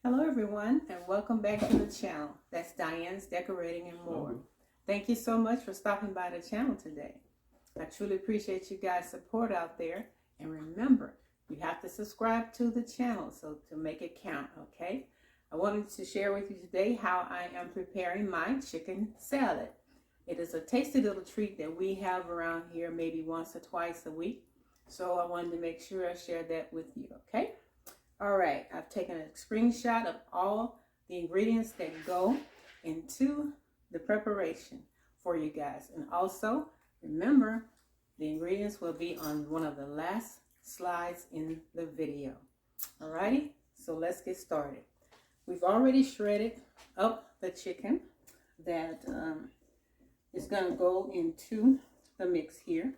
Hello everyone, and welcome back to the channel. That's Diane's Decorating and More. Thank you so much for stopping by the channel today. I truly appreciate you guys' support out there. And remember, you have to subscribe to the channel so to make it count, okay? I wanted to share with you today how I am preparing my chicken salad. It is a tasty little treat that we have around here maybe once or twice a week. So I wanted to make sure I shared that with you, okay? All right, I've taken a screenshot of all the ingredients that go into the preparation for you guys. And also, remember, the ingredients will be on one of the last slides in the video. All righty, so let's get started. We've already shredded up the chicken that is going to go into the mix here.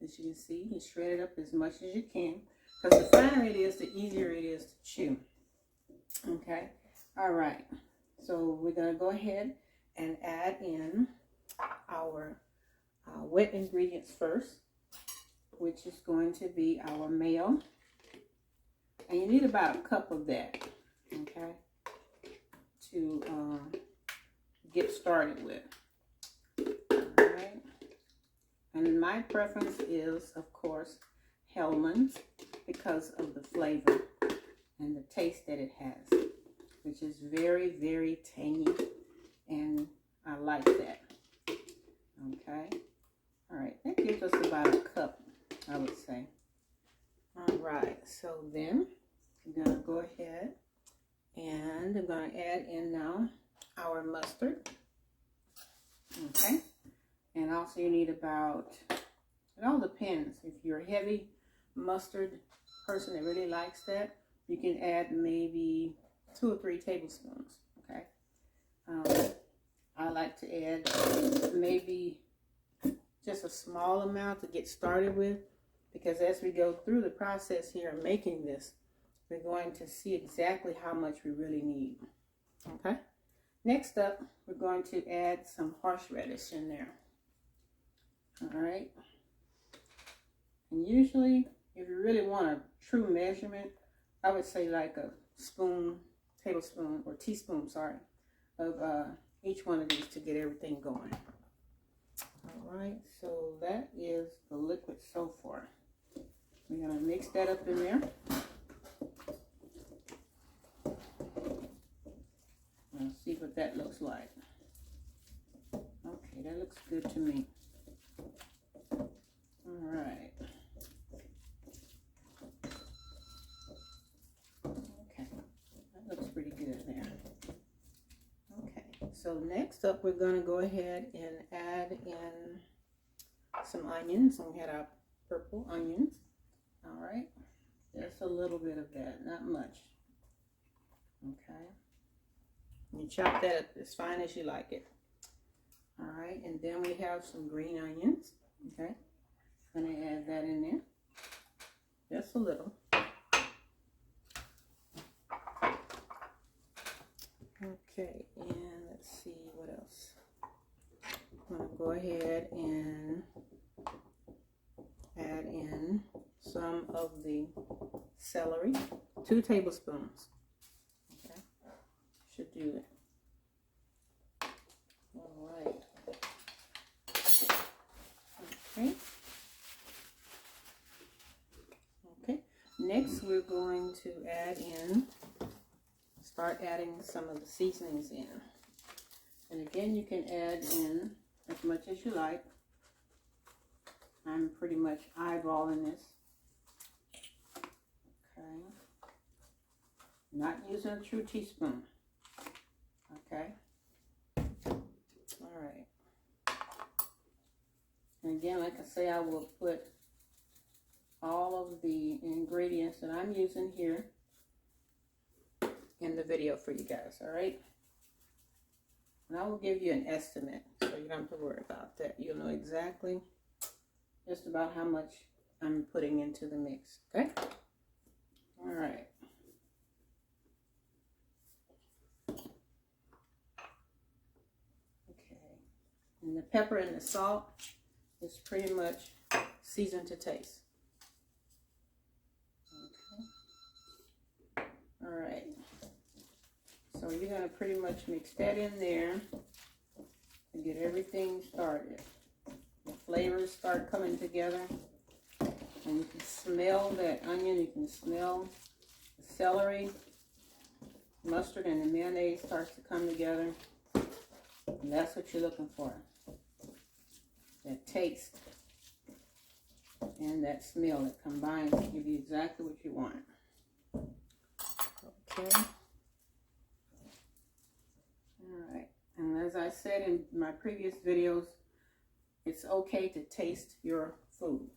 As you can see, you shred it up as much as you can. Because the finer it is, the easier it is to chew. Okay. All right. So we're going to go ahead and add in our wet ingredients first, which is going to be our mayo. And you need about a cup of that, okay, to get started with. All right. And my preference is, of course, Hellmann's, because of the flavor and the taste that it has, which is very, very tangy, and I like that. Okay. All right. That gives us about a cup, I would say. All right. So then I'm going to go ahead and I'm going to add in now our mustard. Okay. And also you need about, it all depends. If you're a heavy mustard person that really likes that, you can add maybe 2 or 3 tablespoons. Okay. I like to add maybe just a small amount to get started with, because as we go through the process here of making this, we're going to see exactly how much we really need. Okay. Next up, we're going to add some horseradish in there. All right. And usually, if you really want a true measurement, I would say like a tablespoon, or teaspoon, sorry, of each one of these to get everything going. All right, so that is the liquid so far. We're going to mix that up in there. Let's see what that looks like. Okay, that looks good to me. All right. So next up, we're going to go ahead and add in some onions. And we had our purple onions. All right. Just a little bit of that, not much. Okay. You chop that up as fine as you like it. All right. And then we have some green onions. Okay. I'm going to add that in there. Just a little. Okay, and let's see what else. I'm going to go ahead and add in some of the celery, 2 tablespoons. Okay, should do it. All right. Okay. Okay, next we're going to start adding some of the seasonings in. And again, you can add in as much as you like. I'm pretty much eyeballing this. Okay. Not using a true teaspoon. Okay. All right. And again, like I say, I will put all of the ingredients that I'm using here in the video for you guys, all right? And I will give you an estimate, so you don't have to worry about that. You'll know exactly just about how much I'm putting into the mix, okay? All right. Okay. And the pepper and the salt is pretty much seasoned to taste. Okay. All right. So you're going to pretty much mix that in there and get everything started. The flavors start coming together. And you can smell that onion, you can smell the celery, mustard, and the mayonnaise starts to come together. And that's what you're looking for. That taste and that smell that combines to give you exactly what you want. Okay. Alright. And as I said in my previous videos, it's okay to taste your food.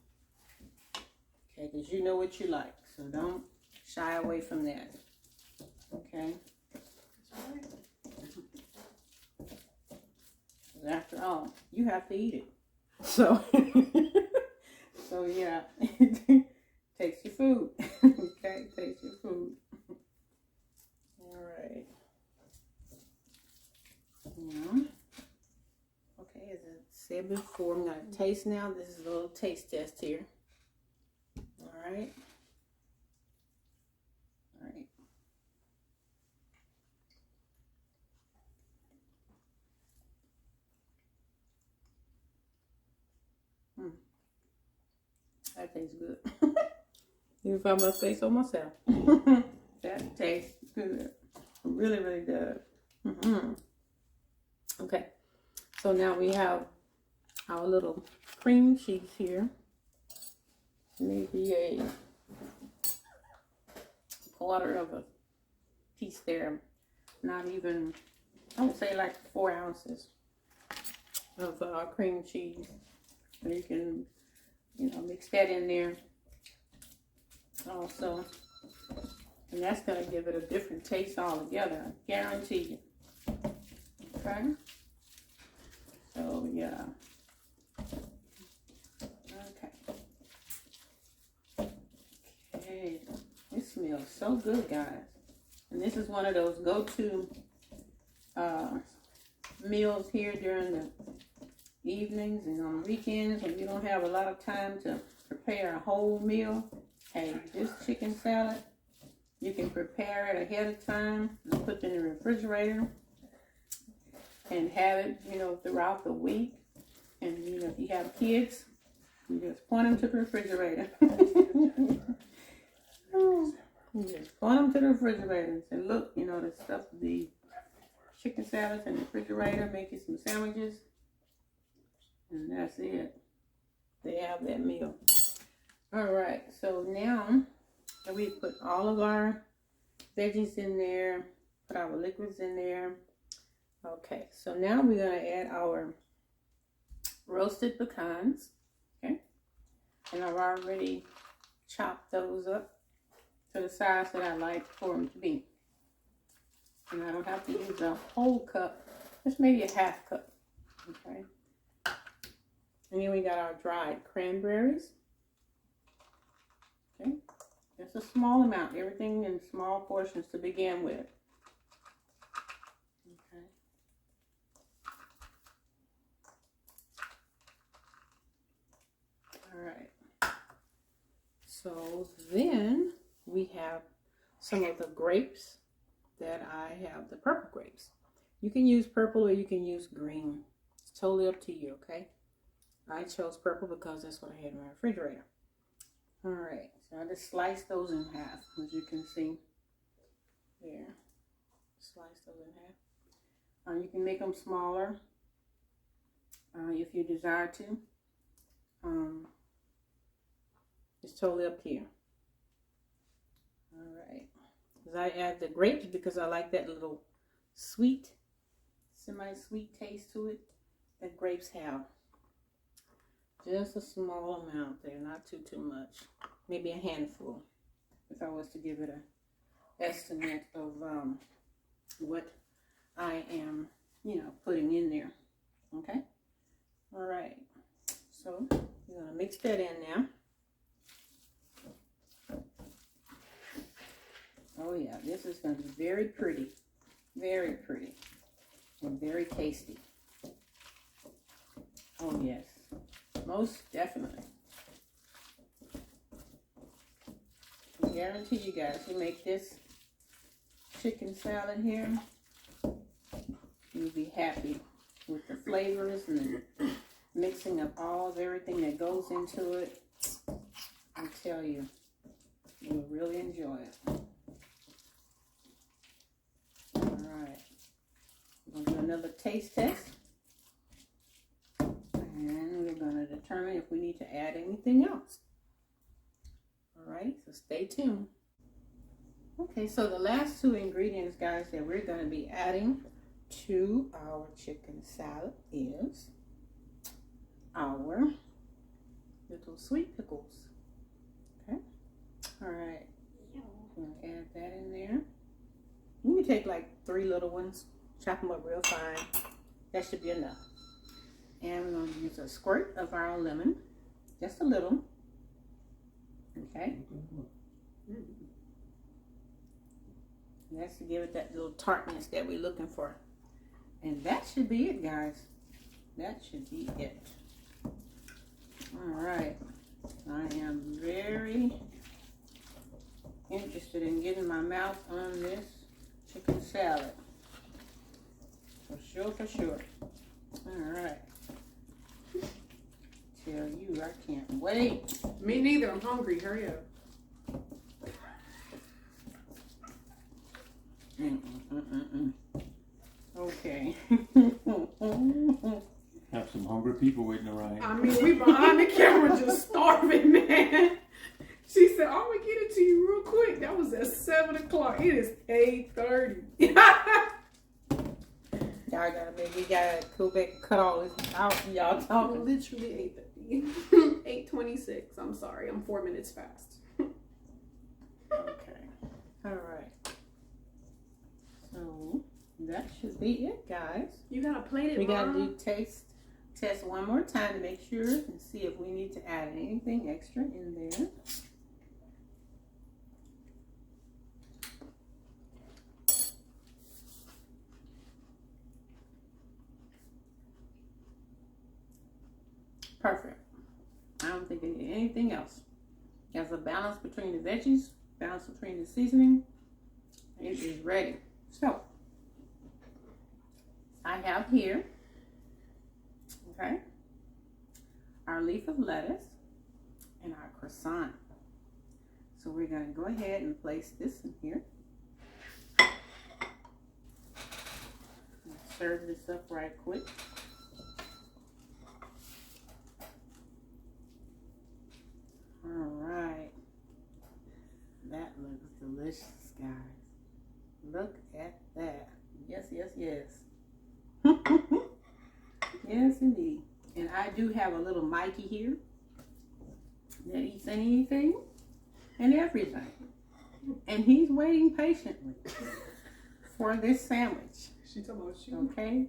Okay, because you know what you like. So don't shy away from that. Okay. After all, you have to eat it. So, so yeah, taste your food. Okay, taste your food. All right. Yeah. Okay, as I said before, I'm going to taste now. This is a little taste test here. All right. All right. That tastes good. Even if I must say so myself. That tastes good. It really, really does. Okay. So now we have our little cream cheese here. Maybe a quarter of a piece there. Not even, I would say like 4 ounces of cream cheese. And you can, you know, mix that in there also. And that's going to give it a different taste altogether. I guarantee you. Okay? So, yeah. Okay. This smells so good, guys. And this is one of those go-to meals here during the evenings and on weekends when you don't have a lot of time to prepare a whole meal. Hey, this chicken salad, you can prepare it ahead of time and put it in the refrigerator and have it, you know, throughout the week. And, you know, if you have kids, you just point them to the refrigerator. You just point them to the refrigerator and say, look, you know, the stuff, the chicken salads in the refrigerator, make you some sandwiches. And that's it. They have that meal. All right, so now that we put all of our veggies in there, put our liquids in there. Okay, so now we're going to add our roasted pecans. Okay, and I've already chopped those up to the size that I like for them to be. And I don't have to use a whole cup, just maybe a half cup. Okay. And then we got our dried cranberries. Okay. Just a small amount, everything in small portions to begin with. Okay. All right. So then we have some of the grapes that I have, the purple grapes. You can use purple or you can use green. It's totally up to you, okay? I chose purple because that's what I had in my refrigerator. All right, so I just sliced those in half, as you can see there. Slice those in half. You can make them smaller if you desire to. It's totally up to you. All right. I add the grapes because I like that little sweet, semi-sweet taste to it that grapes have. Just a small amount there, not too much. Maybe a handful, if I was to give it an estimate of what I am, you know, putting in there. Okay? All right. So, we're going to mix that in now. Oh yeah, this is going to be very pretty, and very tasty. Oh yes, most definitely. I guarantee you guys, you make this chicken salad here, you'll be happy with the flavors and the mixing of everything that goes into it. I tell you, you'll really enjoy it. All right, we're going to do another taste test. And we're going to determine if we need to add anything else. All right, so stay tuned. Okay, so the last two ingredients, guys, that we're going to be adding to our chicken salad is our little sweet pickles. Okay, all right, I'm going to add that in there. You can take like 3 little ones, chop them up real fine. That should be enough. And we're going to use a squirt of our lemon, just a little. Okay. And that's to give it that little tartness that we're looking for. And that should be it, guys. That should be it. All right. I am very interested in getting my mouth on this chicken salad. For sure, for sure. All right. Tell you, I can't wait. Me neither. I'm hungry. Hurry up. Okay. Have some hungry people waiting around. I mean, we behind the camera just starving, man. She said, "I'm gonna get it to you real quick." That was at 7 o'clock. It is 8:30. Y'all we gotta go back and cut all this out. Y'all talking. Literally 8:30. 8:26. I'm sorry. I'm 4 minutes fast. Okay. All right. So that should be it, guys. You gotta plate it. We gotta do test one more time to make sure and see if we need to add anything extra in there. Perfect. I don't think I need anything else. There's a balance between the veggies, balance between the seasoning. It is ready. So, I have here, okay, our leaf of lettuce and our croissant. So we're going to go ahead and place this in here. Serve this up right quick. All right. That looks delicious, guys. Look at that. Yes, yes, yes. Yes, indeed. And I do have a little Mikey here that eats anything and everything. And he's waiting patiently for this sandwich. She talking about you. Okay?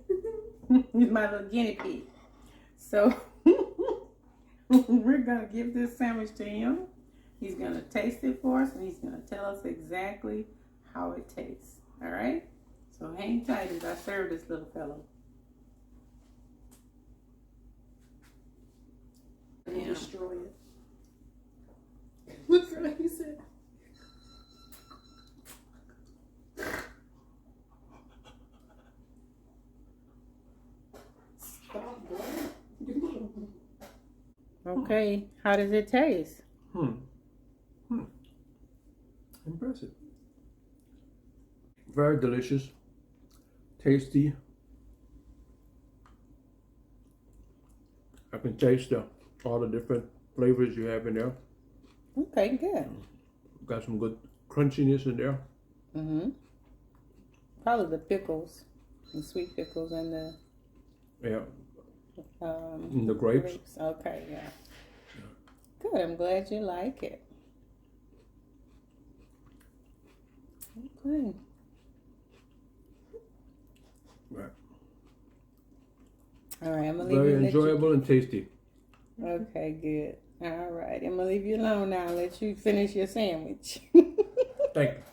He's my little guinea pig. So we're going to give this sandwich to him. He's going to taste it for us, and he's going to tell us exactly how it tastes. All right? So hang tight as I serve this little fellow. And destroy it. Look at what he said. Stop, boy. Okay, how does it taste? Impressive. Very delicious. Tasty. I can taste all the different flavors you have in there. Okay, good. Got some good crunchiness in there. Mm-hmm. Probably the pickles, the sweet pickles and the And the grapes. Okay, yeah. Good. I'm glad you like it. Okay. Right. All right, I'm gonna leave Very you. enjoyable and tasty. Okay, good. All right, I'm gonna leave you alone now. And let you finish your sandwich. Thank you.